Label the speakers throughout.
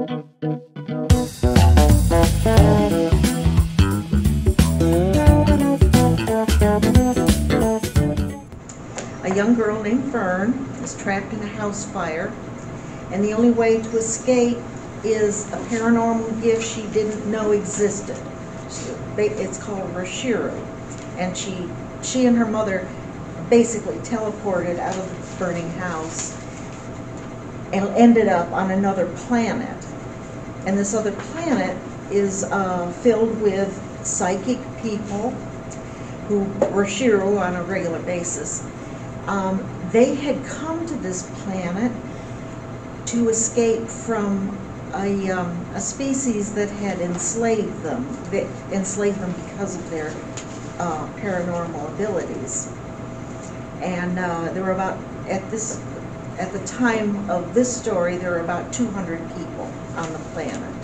Speaker 1: A young girl named Fern is trapped in a house fire, and the only way to escape is a paranormal gift she didn't know existed. It's called Rashiru, and she and her mother basically teleported out of the burning house and ended up on another planet. And this other planet is filled with psychic people who Rashiru on a regular basis. They had come to this planet to escape from a species that had enslaved them. They enslaved them because of their paranormal abilities. And there were about, at the time of this story, there were about 200 people on the planet.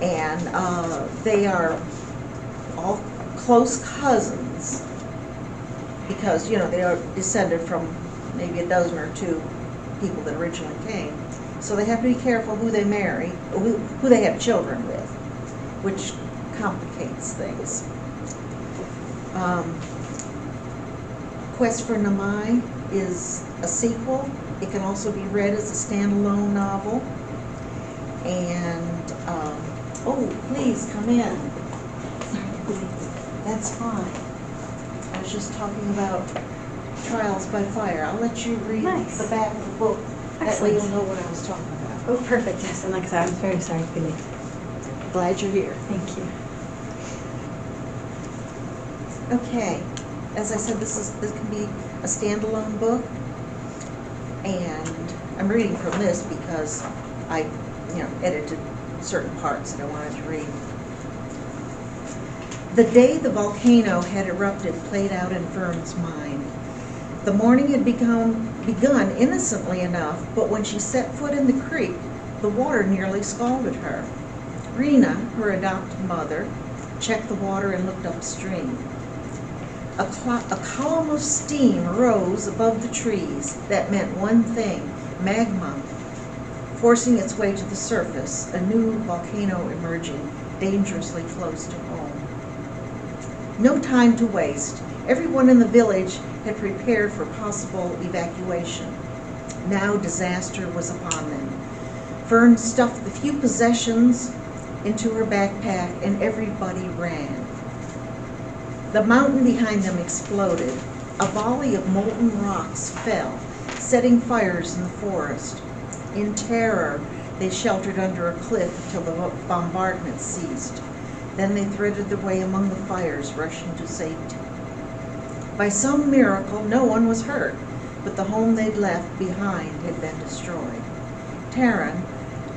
Speaker 1: And they are all close cousins, because, you know, they are descended from maybe a dozen or two people that originally came. So they have to be careful who they marry, or who they have children with, which complicates things. Quest for Namai is a sequel. It can also be read as a standalone novel. And, oh, please come in. That's fine. I was just talking about Trials by Fire. I'll let you read the back of the book. That way you'll know what I was talking about.
Speaker 2: Oh, perfect. Yes, and like I said, I'm very sorry for you.
Speaker 1: Glad you're here.
Speaker 2: Thank you.
Speaker 1: Okay. As I said, this can be a standalone book, and I'm reading from this because I, edited certain parts that I wanted to read. The day the volcano had erupted played out in Fern's mind. The morning had begun innocently enough, but when she set foot in the creek, the water nearly scalded her. Rena, her adopted mother, checked the water and looked upstream. A column of steam rose above the trees. That meant one thing: magma, forcing its way to the surface, a new volcano emerging, dangerously close to home. No time to waste. Everyone in the village had prepared for possible evacuation. Now disaster was upon them. Fern stuffed the few possessions into her backpack, and everybody ran. The mountain behind them exploded. A volley of molten rocks fell, setting fires in the forest. In terror, they sheltered under a cliff until the bombardment ceased. Then they threaded their way among the fires, rushing to safety. By some miracle, no one was hurt, but the home they'd left behind had been destroyed. Taryn,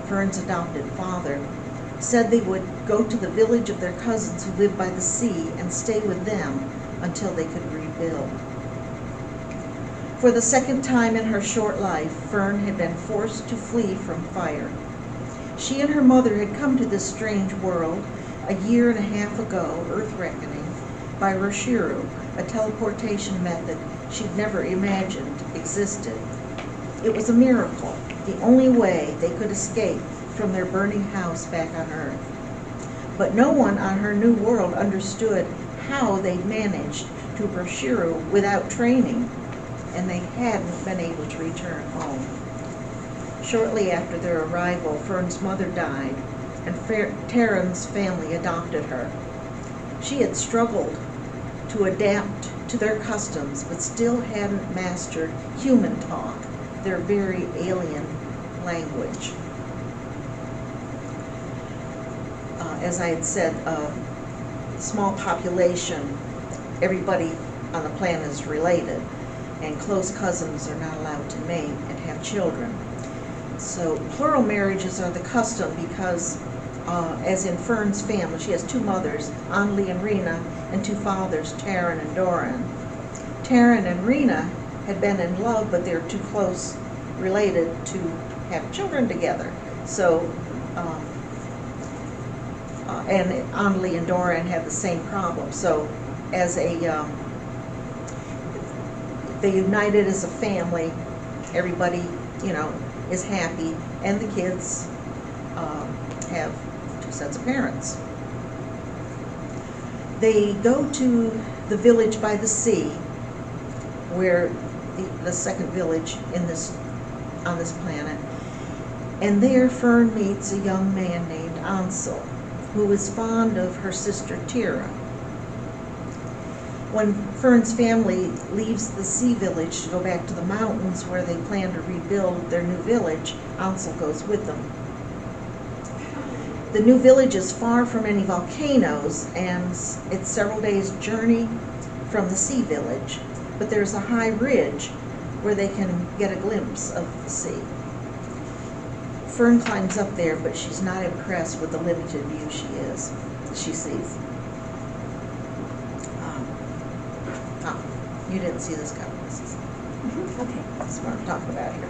Speaker 1: Fern's adopted father, said they would go to the village of their cousins who lived by the sea and stay with them until they could rebuild. For the second time in her short life, Fern had been forced to flee from fire. She and her mother had come to this strange world a year and a half ago, Earth reckoning, by Rashiru, a teleportation method she'd never imagined existed. It was a miracle, the only way they could escape from their burning house back on Earth. But no one on her new world understood how they'd managed to Rashiru without training, and they hadn't been able to return home. Shortly after their arrival, Fern's mother died, and Taryn's family adopted her. She had struggled to adapt to their customs, but still hadn't mastered human talk, their very alien language. As I had said, small population, everybody on the planet is related, and close cousins are not allowed to mate and have children. So plural marriages are the custom because, as in Fern's family, she has two mothers, Anli and Rena, and two fathers, Taryn and Doran. Taryn and Rena had been in love, but they're too close related to have children together. So, and Anli and Doran have the same problem. So, as they united as a family, everybody, is happy, and the kids have two sets of parents. They go to the village by the sea, where the second village on this planet, and there Fern meets a young man named Ansel, who is fond of her sister Tira. When Fern's family leaves the sea village to go back to the mountains where they plan to rebuild their new village, Ansel goes with them. The new village is far from any volcanoes, and it's several days' journey from the sea village, but there's a high ridge where they can get a glimpse of the sea. Fern climbs up there, but she's not impressed with the limited view she sees. You didn't see this coming, Mrs.
Speaker 2: Okay.
Speaker 1: That's what I'm talking about here.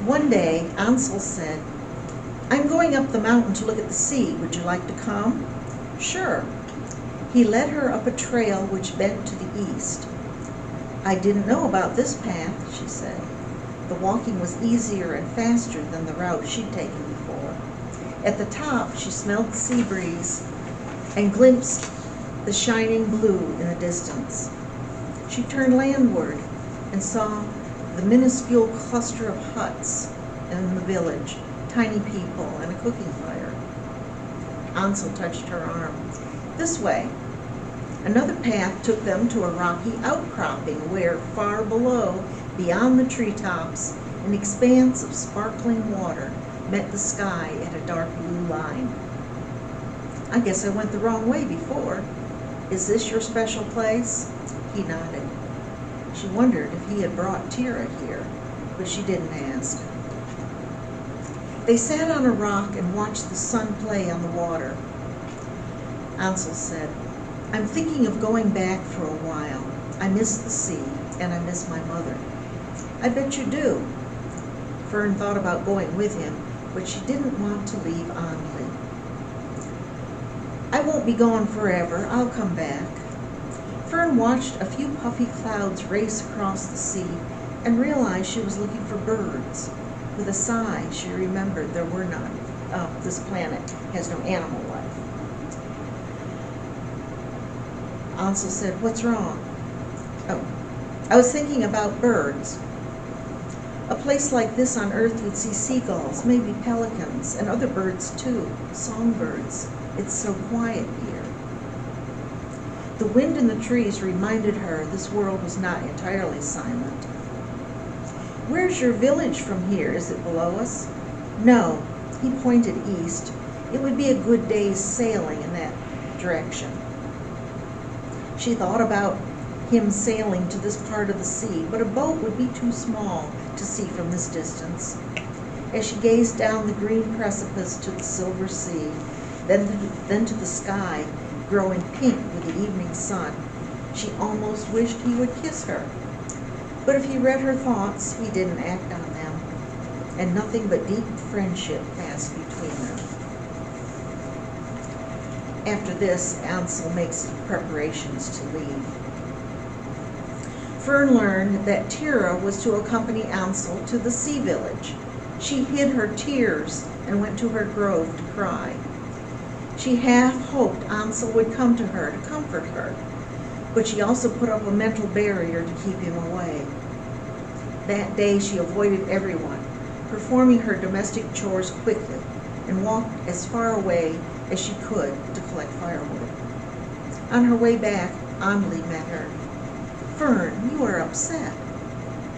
Speaker 1: One day, Ansel said, "I'm going up the mountain to look at the sea. Would you like to come?" "Sure." He led her up a trail which bent to the east. "I didn't know about this path," she said. The walking was easier and faster than the route she'd taken before. At the top, she smelled the sea breeze and glimpsed the shining blue in the distance. She turned landward and saw the minuscule cluster of huts in the village, tiny people and a cooking fire. Ansel touched her arm. "This way." Another path took them to a rocky outcropping where, far below, beyond the treetops, an expanse of sparkling water met the sky at a dark blue line. "I guess I went the wrong way before. Is this your special place?" He nodded. She wondered if he had brought Tira here, but she didn't ask. They sat on a rock and watched the sun play on the water. Ansel said, "I'm thinking of going back for a while. I miss the sea, and I miss my mother." "I bet you do." Fern thought about going with him, but she didn't want to leave Andli. "I won't be gone forever. I'll come back." Fern watched a few puffy clouds race across the sea and realized she was looking for birds. With a sigh, she remembered there were none. This planet has no animal life. Ansel said, "What's wrong?" "Oh, I was thinking about birds. A place like this on Earth would see seagulls, maybe pelicans, and other birds too, songbirds. It's so quiet here." The wind in the trees reminded her this world was not entirely silent. "Where's your village from here? Is it below us?" "No." He pointed east. "It would be a good day's sailing in that direction." She thought about him sailing to this part of the sea, but a boat would be too small to see from this distance. As she gazed down the green precipice to the silver sea, then to the sky growing pink with the evening sun, she almost wished he would kiss her. But if he read her thoughts, he didn't act on them, and nothing but deep friendship passed between them. After this, Ansel makes preparations to leave. Fern learned that Tira was to accompany Ansel to the sea village. She hid her tears and went to her grove to cry. She half hoped Ansel would come to her to comfort her, but she also put up a mental barrier to keep him away. That day she avoided everyone, performing her domestic chores quickly, and walked as far away as she could to collect firewood. On her way back, Andli met her. "Fern, you are upset."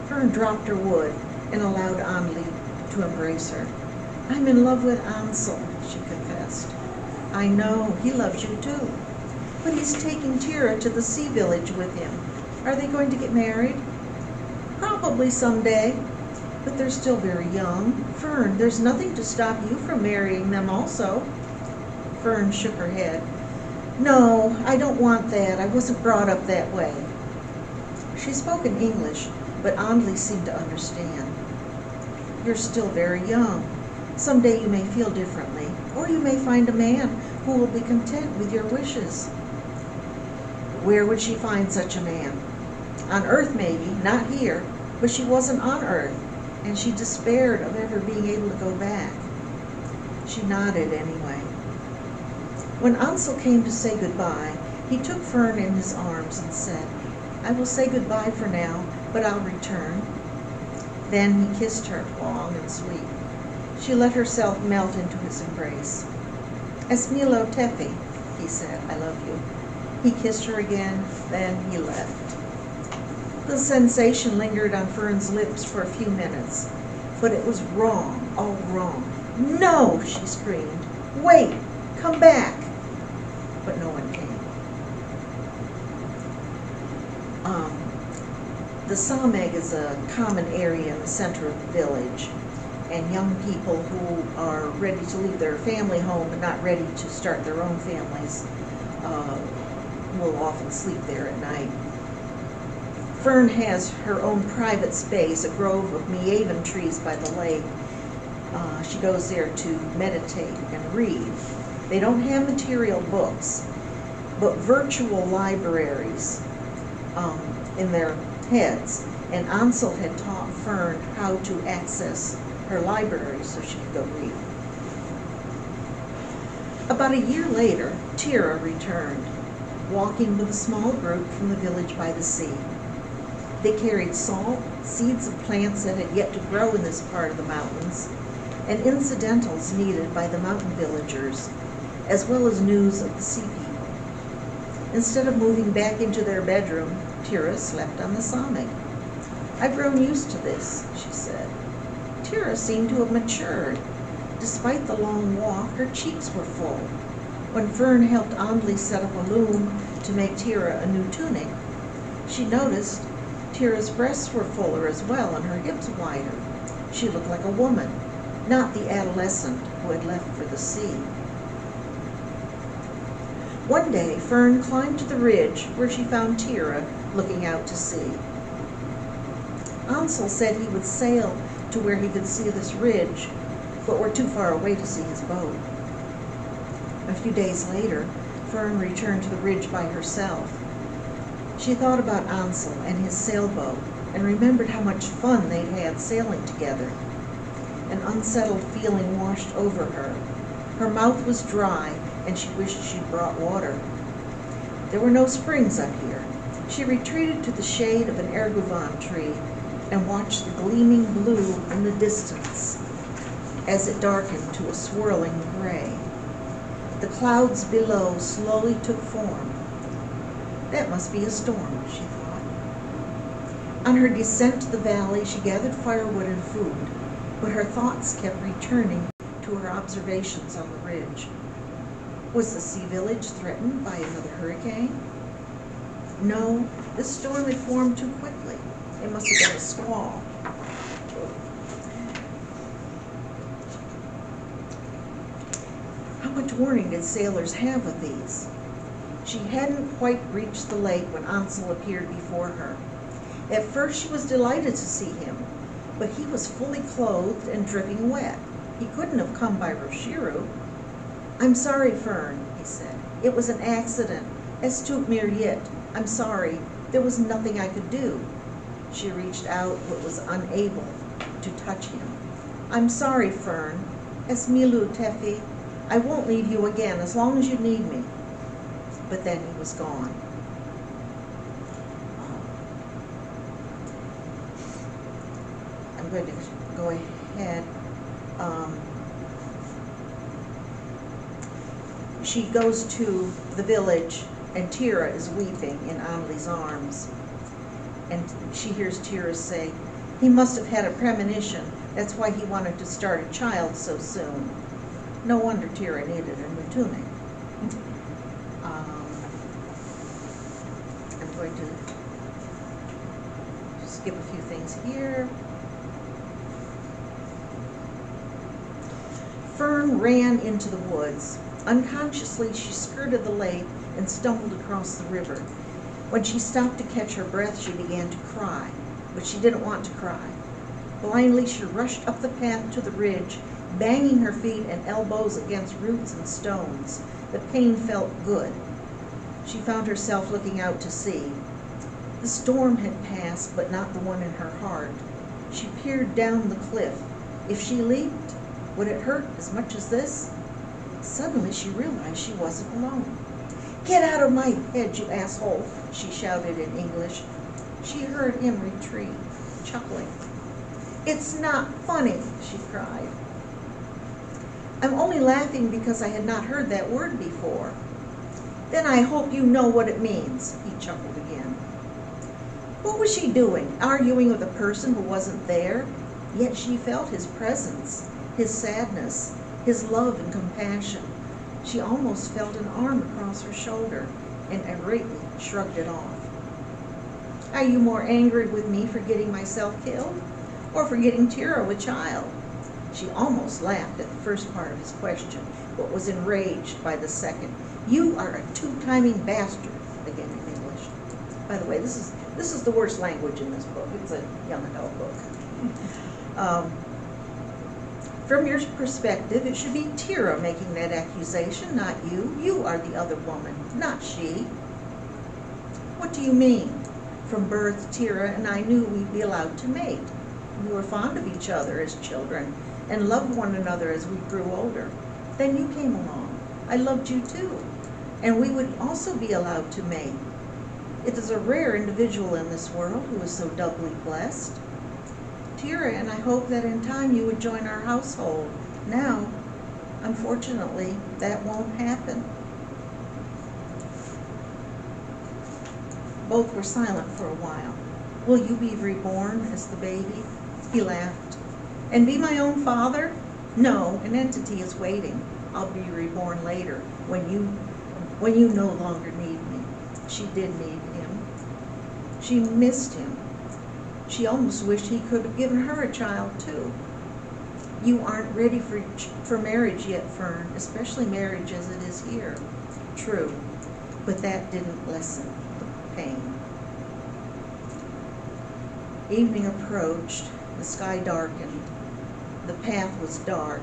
Speaker 1: Fern dropped her wood and allowed Andli to embrace her. "I'm in love with Ansel," she confessed. "I know, he loves you too. But he's taking Tira to the sea village with him. Are they going to get married?" "Probably someday, but they're still very young. Fern, there's nothing to stop you from marrying them also." Fern shook her head. "No, I don't want that. I wasn't brought up that way." She spoke in English, but Andli seemed to understand. "You're still very young. Someday you may feel differently, or you may find a man who will be content with your wishes." Where would she find such a man? On Earth maybe, not here, but she wasn't on Earth, and she despaired of ever being able to go back. She nodded anyway. When Ansel came to say goodbye, he took Fern in his arms and said, "I will say goodbye for now, but I'll return." Then he kissed her long and sweet. She let herself melt into his embrace. "Esmilo Tefi," he said, "I love you." He kissed her again, then he left. The sensation lingered on Fern's lips for a few minutes, but it was wrong, all wrong. "No!" she screamed. "Wait! Come back!" But no one came. The Sameg is a common area in the center of the village, and young people who are ready to leave their family home but not ready to start their own families will often sleep there at night. Fern has her own private space, a grove of Miavan trees by the lake. She goes there to meditate and read. They don't have material books, but virtual libraries in their heads. And Ansel had taught Fern how to access her library so she could go read. About a year later, Tira returned, walking with a small group from the village by the sea. They carried salt, seeds of plants that had yet to grow in this part of the mountains, and incidentals needed by the mountain villagers, as well as news of the sea people. Instead of moving back into their bedroom, Tira slept on the Sameg. "I've grown used to this," she said. Tira seemed to have matured. Despite the long walk, her cheeks were full. When Fern helped Andli set up a loom to make Tira a new tunic, she noticed Tira's breasts were fuller as well and her hips wider. She looked like a woman, not the adolescent who had left for the sea. One day, Fern climbed to the ridge where she found Tira looking out to sea. Ansel said he would sail to where he could see this ridge, but were too far away to see his boat. A few days later, Fern returned to the ridge by herself. She thought about Ansel and his sailboat and remembered how much fun they'd had sailing together. An unsettled feeling washed over her. Her mouth was dry and she wished she'd brought water. There were no springs up here. She retreated to the shade of an erguvan tree and watched the gleaming blue in the distance as it darkened to a swirling gray. The clouds below slowly took form. That must be a storm, she thought. On her descent to the valley, she gathered firewood and food, but her thoughts kept returning to her observations on the ridge. Was the sea village threatened by another hurricane? No, this storm had formed too quickly. It must have been a squall. How much warning did sailors have with these? She hadn't quite reached the lake when Ansel appeared before her. At first she was delighted to see him, but he was fully clothed and dripping wet. He couldn't have come by Roshiru. "I'm sorry, Fern," he said. "It was an accident. Es tut mir yit. I'm sorry. There was nothing I could do." She reached out but was unable to touch him. "I'm sorry, Fern. Es milu tefi. I won't leave you again as long as you need me." But then he was gone. I'm going to go ahead. She goes to the village, and Tira is weeping in Andli's arms. And she hears Tira say, "He must have had a premonition. That's why he wanted to start a child so soon." No wonder Tira needed a new tunic. I'm going to skip a few things here. Fern ran into the woods. Unconsciously, she skirted the lake and stumbled across the river. When she stopped to catch her breath, she began to cry, but she didn't want to cry. Blindly, she rushed up the path to the ridge, banging her feet and elbows against roots and stones. The pain felt good. She found herself looking out to sea. The storm had passed, but not the one in her heart. She peered down the cliff. If she leaped, Would it hurt as much as this? Suddenly she realized she wasn't alone. "Get out of my head, you asshole," she shouted in English. She heard him retreat, chuckling. "It's not funny," she cried. "I'm only laughing because I had not heard that word before." "Then I hope you know what it means," he chuckled again. What was she doing, arguing with a person who wasn't there? Yet she felt his presence, his sadness, his love and compassion. She almost felt an arm across her shoulder and irately shrugged it off. "Are you more angry with me for getting myself killed or for getting Tira a child?" She almost laughed at the first part of his question, but was enraged by the second. "You are a two-timing bastard," again in English. By the way, this is the worst language in this book. It's a young adult book. From your perspective, it should be Tira making that accusation, not you. You are the other woman, not she. "What do you mean?" "From birth, Tira and I knew we'd be allowed to mate. We were fond of each other as children and loved one another as we grew older. Then you came along. I loved you too, and we would also be allowed to mate. It is a rare individual in this world who is so doubly blessed. Tira, and I hope that in time you would join our household. Now, unfortunately, that won't happen." Both were silent for a while. "Will you be reborn as the baby?" He laughed. "And be my own father?" "No, an entity is waiting. I'll be reborn later, when you no longer need me." She did need him. She missed him. She almost wished he could have given her a child too. "You aren't ready for marriage yet, Fern, especially marriage as it is here." "True, but that didn't lessen the pain." Evening approached. The sky darkened. The path was dark.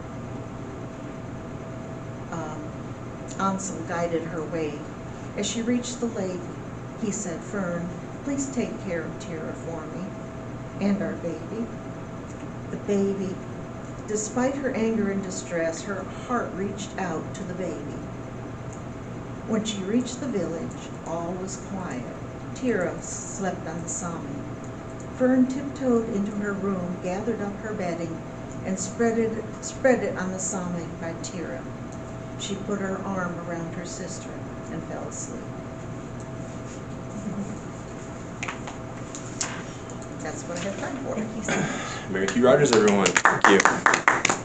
Speaker 1: Ansel guided her way. As she reached the lake, he said, "Fern, please take care of Tira for me, and our baby." The baby, despite her anger and distress, her heart reached out to the baby. When she reached the village, all was quiet. Tira slept on the sami. Fern tiptoed into her room, gathered up her bedding, and spread it on the sami by Tira. She put her arm around her sister and fell asleep. That's what I have time for.
Speaker 2: Thank you so much.
Speaker 3: Mary Key Rogers, everyone. Thank you.